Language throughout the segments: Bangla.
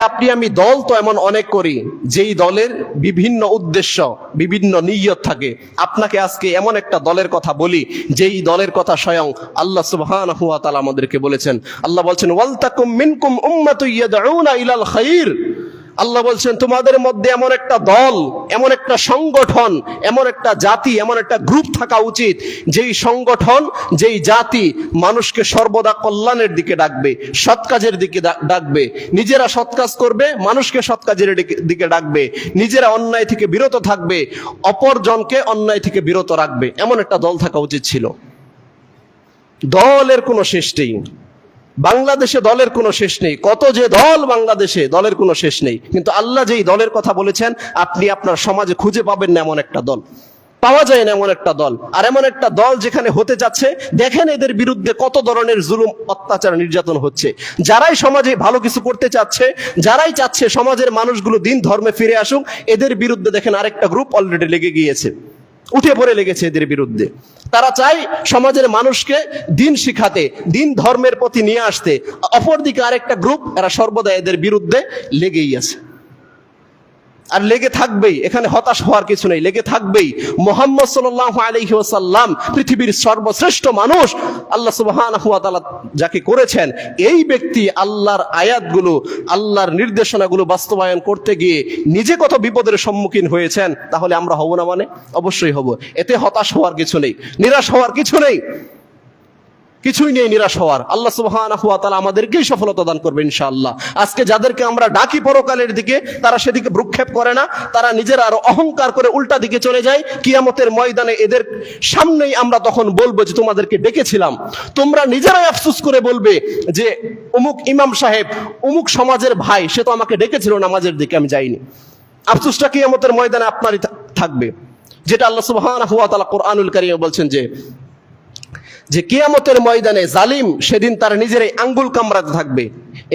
আপনি আমি দল তো এমন অনেক করি যেই দলের বিভিন্ন উদ্দেশ্য বিভিন্ন নিয়ত থাকে। আপনাকে আজকে এমন একটা দলের কথা বলি যেই দলের কথা স্বয়ং আল্লাহ সুবহানাহু ওয়া তাআলা আমাদেরকে বলেছেন। আল্লাহ বলছেন ওয়ালতাকুম মিনকুম উম্মাতুন ইয়াদউনা ইলাল খায়র। আল্লাহ বলছেন তোমাদের মধ্যে এমন একটা দল, এমন একটা সংগঠন, এমন একটা জাতি, এমন একটা গ্রুপ থাকা উচিত যেই সংগঠন, যেই জাতি মানুষকে সর্বদা কল্যাণের দিকে ডাকবে, সৎ কাজের দিকে ডাকবে, নিজেরা সৎ কাজ করবে, মানুষকে সৎ কাজের দিকে ডাকবে, নিজেরা অন্যায় থেকে বিরত থাকবে, অপরজনকে অন্যায় থেকে বিরত রাখবে। এমন একটা দল থাকা উচিত ছিল। দলের কোনো শেষ নেই বাংলাদেশে, দলের কোনো শেষ নেই। কত যে দল বাংলাদেশে, দলের কোনো শেষ নেই। কিন্তু আল্লাহ যেই দলের কথা বলেছেন আপনি আপনার সমাজে খুঁজে পাবেন না এমন একটা দল, পাওয়া যায় না এমন একটা দল। আর এমন একটা দল যেখানে হতে যাচ্ছে, দেখেন এদের বিরুদ্ধে কত ধরনের জুলুম, অত্যাচার, নির্যাতন হচ্ছে। যারাই সমাজে ভালো কিছু করতে চাচ্ছে, যারাই চাচ্ছে সমাজের মানুষগুলো দিন ধর্মে ফিরে আসুক, এদের বিরুদ্ধে দেখেন আরেকটা গ্রুপ অলরেডি লেগে গিয়েছে, উঠে পড়ে লেগেছে এদের বিরুদ্ধে। তারা চায় সমাজের মানুষকে দিন শিখাতে, দিন ধর্মের প্রতি নিয়ে আসতে। অপরদিকে আরেকটা গ্রুপ, এরা সর্বদা এদের বিরুদ্ধে লেগেই আছে আর লেগে থাকবেই। এখানে হতাশ হওয়ার কিছু নেই, লেগে থাকবেই। মুহাম্মদ সাল্লাল্লাহু আলাইহি ওয়াসাল্লাম পৃথিবীর সর্বশ্রেষ্ঠ মানুষ, আল্লাহ সুবহানাহু ওয়া তাআলা যাকে করেছেন, এই ব্যক্তি আল্লাহর আয়াতগুলো, আল্লাহর নির্দেশনাগুলো বাস্তবায়ন করতে গিয়ে নিজে কত বিপদের সম্মুখীন হয়েছেন। তাহলে আমরা হব না? মানে অবশ্যই হব। এতে হতাশ হওয়ার কিছু নেই, নিরাশ হওয়ার কিছু নেই, কিছুই নেই নিরাশ হওয়ার। আল্লাহ সুবহানাহু ওয়া তাআলা আমাদেরকেই সফলতা দান করবে ইনশাআল্লাহ। আজকে যাদেরকে আমরা ডাকি পরকালের দিকে, তারা সেদিকে ভ্রুক্ষেপ করে না, তারা নিজেরা আরো অহংকার করে উল্টা দিকে চলে যায়। কিয়ামতের ময়দানে এদের সামনেই আমরা তখন বলবো যে তোমাদেরকে ডেকেছিলাম। তোমরা নিজেরাই আফসোস করে বলবে যে অমুক ইমাম সাহেব, অমুক সমাজের ভাই, সে তো আমাকে ডেকেছিল নামাজের দিকে, আমি যাইনি। আফসোসটা কিয়ামতের ময়দানে আপনারই থাকবে। যেটা আল্লাহ সুবহানাহু ওয়া তাআলা কোরআনুল কারীমে বলছেন যে কিয়ামতের ময়দানে জালিম সেদিন তার নিজের এই আঙ্গুল কামড়াতে থাকবে,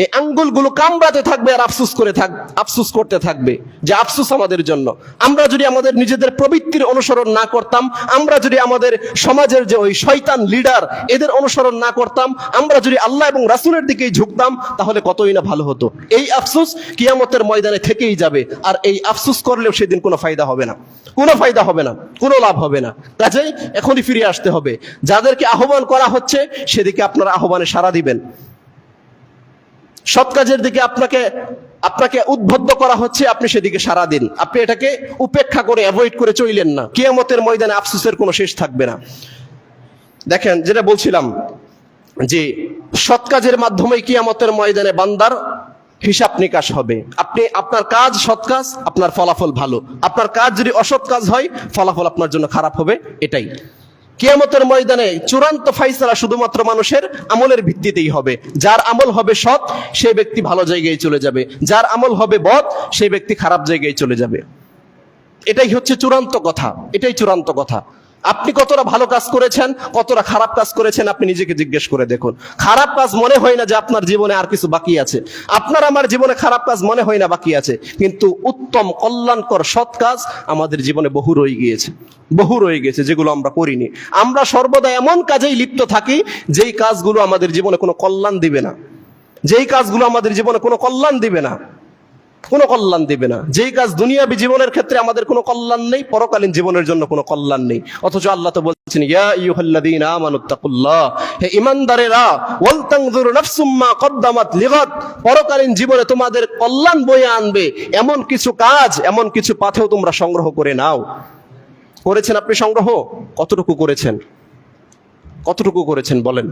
এই আঙ্গুলগুলো কামড়াতে থাকবে আর আফসোস করতে থাকবে যে আফসোস আমাদের জন্য। আমরা যদি আমাদের নিজেদের প্রবৃত্তির অনুসরণ না করতাম, আমরা যদি আমাদের সমাজের যে ওই শয়তান লিডার এদের অনুসরণ না করতাম, আমরা যদি আল্লাহ এবং রাসূলের দিকেই ঝুঁকতাম, তাহলে কতই না ভালো হতো। এই আফসোস কিয়ামতের ময়দানে থেকেই যাবে। আর এই আফসোস করলেও সেদিন কোনো ফায়দা হবে না, কোনো ফায়দা হবে না, কোনো লাভ হবে না। কাজেই এখনই ফিরে আসতে হবে। যাদেরকে আহ্বান করা হচ্ছে সেদিকে আপনারা আহ্বানে সাড়া দিবেন। সৎ কাজের দিকে আপনাকে উদ্বুদ্ধ করা হচ্ছে, আপনি সেদিকে সাড়া দিন। আপনি এটাকে উপেক্ষা করে, অ্যাভয়েড করে চললেন না। কিয়ামতের ময়দানে আফসোসের কোনো শেষ থাকবে না। দেখেন, যেটা বলছিলাম যে সৎ কাজের মাধ্যমে কিয়ামতের ময়দানে বান্দার হিসাব নিকাশ হবে। আপনার কাজ সৎ কাজ, আপনার ফলাফল ভালো। আপনার কাজ যদি অসৎ কাজ হয়, ফলাফল আপনার জন্য খারাপ হবে। এটাই কিয়ামতের ময়দানে চূড়ান্ত ফাইসালা শুধুমাত্র মানুষের আমলের ভিত্তিতেই হবে। যার আমল হবে সৎ, সেই ব্যক্তি ভালো জায়গায় চলে যাবে। যার আমল হবে বদ, সেই ব্যক্তি খারাপ জায়গায় চলে যাবে। এটাই হচ্ছে চূড়ান্ত কথা, এটাই চূড়ান্ত কথা। আপনি কতটা ভালো কাজ করেছেন, কতটা খারাপ কাজ করেছেন, আপনি নিজেকে জিজ্ঞেস করে দেখুন। খারাপ কাজ মনে হয় না যে আপনার জীবনে আর কিছু বাকি আছে। আপনার আমার জীবনে খারাপ কাজ মনে হয় না বাকি আছে, কিন্তু উত্তম কল্যাণকর সৎ কাজ আমাদের জীবনে বহু রয়ে গিয়েছে, বহু রয়ে গেছে, যেগুলো আমরা করিনি। আমরা সর্বদা এমন কাজেই লিপ্ত থাকি যেই কাজগুলো আমাদের জীবনে কোনো কল্যাণ দিবে না, যেই কাজগুলো আমাদের জীবনে কোনো কল্যাণ দিবে না, কোনো কল্যাণ দিবে না। যেই কাজ দুনিয়াবী জীবনের ক্ষেত্রে আমাদের কোনো কল্যাণ নেই, পরকালীন জীবনের জন্য কোনো কল্যাণ নেই। অথচ আল্লাহ তো বলছেন ইয়া আইয়ুহাল্লাযীনা আমানুত্তাকুল্লাহ, হে ঈমানদারেরা, ওয়াল তানজুর নাফসুম মা কদ্দামাত লিগাদ, পরকালীন জীবনে তোমাদের কল্যাণ বয়ে আনবে এমন কিছু কাজ, এমন কিছু পাথেও তোমরা সংগ্রহ করে নাও। করেছেন আপনি সংগ্রহ? কতটুকু করেছেন? কতটুকু করেছেন বলেন?